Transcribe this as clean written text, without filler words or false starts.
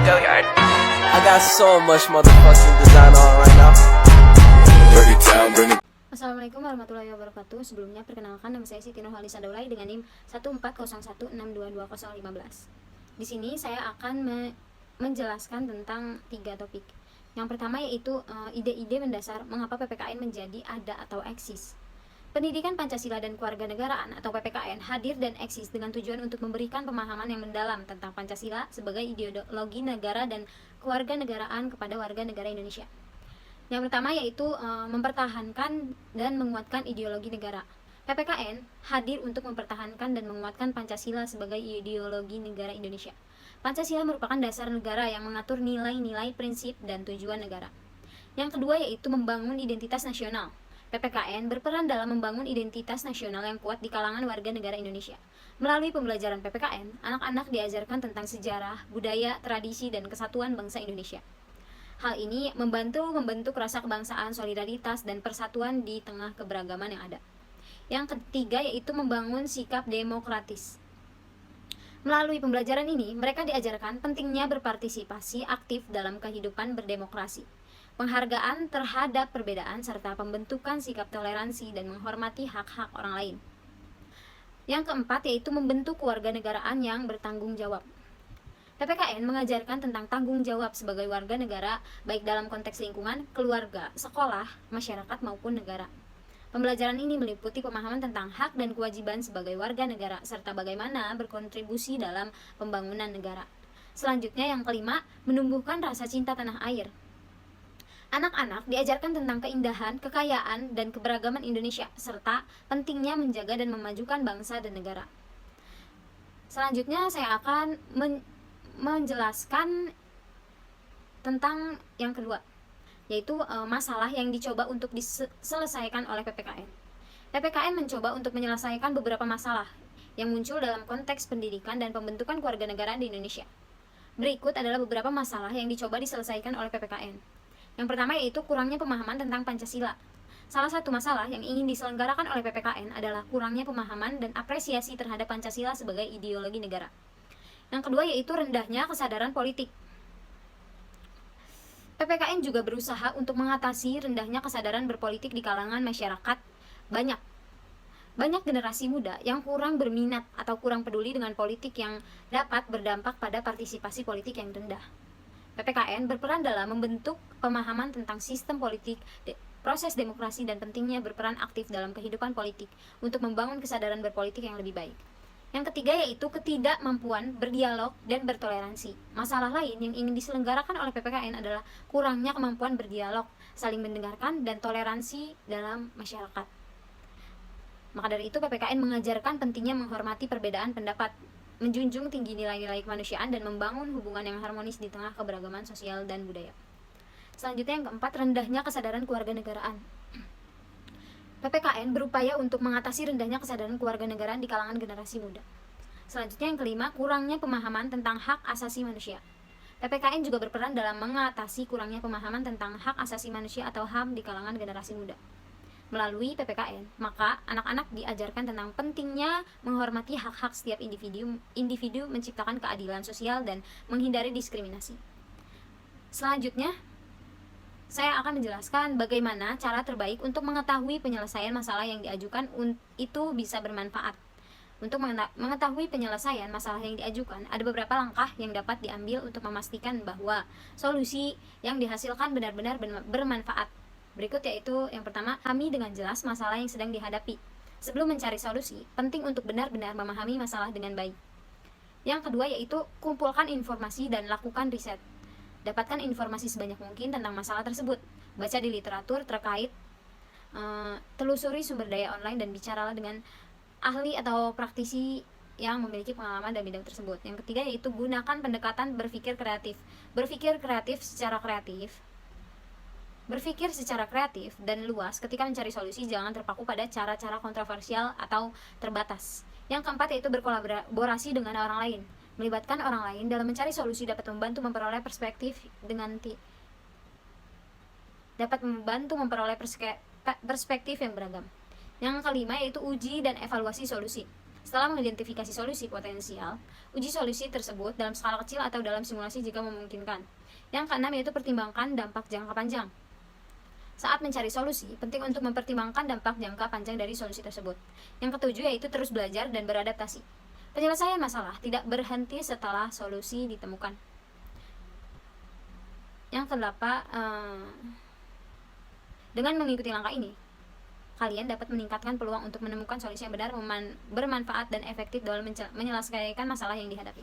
Go yard. I got so much motherfucking design on right now. Break it down, bring it. Assalamualaikum warahmatullahi wabarakatuh. Sebelumnya perkenalkan, nama saya Siti Nurhalisa Daulay dengan NIM 14016222015. Di sini saya akan menjelaskan tentang 3 topik. Yang pertama yaitu ide-ide mendasar mengapa PPKN menjadi ada atau eksis. Pendidikan Pancasila dan Kewarganegaraan atau PPKN hadir dan eksis dengan tujuan untuk memberikan pemahaman yang mendalam tentang Pancasila sebagai ideologi negara dan kewarganegaraan kepada warga negara Indonesia. Yang pertama yaitu mempertahankan dan menguatkan ideologi negara. PPKN hadir untuk mempertahankan dan menguatkan Pancasila sebagai ideologi negara Indonesia. Pancasila merupakan dasar negara yang mengatur nilai-nilai, prinsip, dan tujuan negara. Yang kedua yaitu membangun identitas nasional. PPKN berperan dalam membangun identitas nasional yang kuat di kalangan warga negara Indonesia. Melalui pembelajaran PPKN, anak-anak diajarkan tentang sejarah, budaya, tradisi, dan kesatuan bangsa Indonesia. Hal ini membantu membentuk rasa kebangsaan, solidaritas, dan persatuan di tengah keberagaman yang ada. Yang ketiga yaitu membangun sikap demokratis. Melalui pembelajaran ini, mereka diajarkan pentingnya berpartisipasi aktif dalam kehidupan berdemokrasi, penghargaan terhadap perbedaan, serta pembentukan sikap toleransi dan menghormati hak-hak orang lain. Yang keempat yaitu membentuk kewarganegaraan yang bertanggung jawab. PPKN mengajarkan tentang tanggung jawab sebagai warga negara, baik dalam konteks lingkungan, keluarga, sekolah, masyarakat maupun negara. Pembelajaran ini meliputi pemahaman tentang hak dan kewajiban sebagai warga negara, serta bagaimana berkontribusi dalam pembangunan negara. Selanjutnya yang kelima, menumbuhkan rasa cinta tanah air. Anak-anak diajarkan tentang keindahan, kekayaan, dan keberagaman Indonesia, serta pentingnya menjaga dan memajukan bangsa dan negara. Selanjutnya saya akan menjelaskan tentang yang kedua, yaitu masalah yang dicoba untuk diselesaikan oleh PPKN. PPKN mencoba untuk menyelesaikan beberapa masalah yang muncul dalam konteks pendidikan dan pembentukan kewarganegaraan di Indonesia. Berikut adalah beberapa masalah yang dicoba diselesaikan oleh PPKN. Yang pertama yaitu kurangnya pemahaman tentang Pancasila. Salah satu masalah yang ingin diselenggarakan oleh PPKN adalah kurangnya pemahaman dan apresiasi terhadap Pancasila sebagai ideologi negara. Yang kedua yaitu rendahnya kesadaran politik. PPKN juga berusaha untuk mengatasi rendahnya kesadaran berpolitik di kalangan masyarakat. Banyak generasi muda yang kurang berminat atau kurang peduli dengan politik yang dapat berdampak pada partisipasi politik yang rendah. PPKN berperan dalam membentuk pemahaman tentang sistem politik, proses demokrasi, dan pentingnya berperan aktif dalam kehidupan politik untuk membangun kesadaran berpolitik yang lebih baik. Yang ketiga yaitu ketidakmampuan berdialog dan bertoleransi. Masalah lain yang ingin diselenggarakan oleh PPKN adalah kurangnya kemampuan berdialog, saling mendengarkan, dan toleransi dalam masyarakat. Maka dari itu PPKN mengajarkan pentingnya menghormati perbedaan pendapat, menjunjung tinggi nilai-nilai kemanusiaan, dan membangun hubungan yang harmonis di tengah keberagaman sosial dan budaya. Selanjutnya yang keempat, rendahnya kesadaran kewarganegaraan. PPKN berupaya untuk mengatasi rendahnya kesadaran kewarganegaraan di kalangan generasi muda. Selanjutnya yang kelima, kurangnya pemahaman tentang hak asasi manusia. PPKN juga berperan dalam mengatasi kurangnya pemahaman tentang hak asasi manusia atau HAM di kalangan generasi muda. Melalui PPKN, maka anak-anak diajarkan tentang pentingnya menghormati hak-hak setiap individu, menciptakan keadilan sosial, dan menghindari diskriminasi. Selanjutnya, saya akan menjelaskan bagaimana cara terbaik untuk mengetahui penyelesaian masalah yang diajukan itu bisa bermanfaat. Untuk mengetahui penyelesaian masalah yang diajukan, ada beberapa langkah yang dapat diambil untuk memastikan bahwa solusi yang dihasilkan benar-benar bermanfaat. Berikut yaitu yang pertama, pahami dengan jelas masalah yang sedang dihadapi. Sebelum mencari solusi, penting untuk benar-benar memahami masalah dengan baik. Yang kedua yaitu kumpulkan informasi dan lakukan riset. Dapatkan informasi sebanyak mungkin tentang masalah tersebut. Baca di literatur terkait, telusuri sumber daya online, dan bicaralah dengan ahli atau praktisi yang memiliki pengalaman dalam bidang tersebut. Yang ketiga yaitu gunakan pendekatan berpikir kreatif. Berpikir secara kreatif dan luas ketika mencari solusi, jangan terpaku pada cara-cara kontroversial atau terbatas. Yang keempat yaitu berkolaborasi dengan orang lain. Melibatkan orang lain dalam mencari solusi dapat membantu memperoleh perspektif yang beragam. Yang kelima yaitu uji dan evaluasi solusi. Setelah mengidentifikasi solusi potensial, uji solusi tersebut dalam skala kecil atau dalam simulasi jika memungkinkan. Yang keenam yaitu pertimbangkan dampak jangka panjang. Saat mencari solusi, penting untuk mempertimbangkan dampak jangka panjang dari solusi tersebut. Yang ketujuh yaitu terus belajar dan beradaptasi. Penyelesaian masalah tidak berhenti setelah solusi ditemukan. Yang kedelapan, dengan mengikuti langkah ini, kalian dapat meningkatkan peluang untuk menemukan solusi yang benar, bermanfaat, dan efektif dalam menyelesaikan masalah yang dihadapi.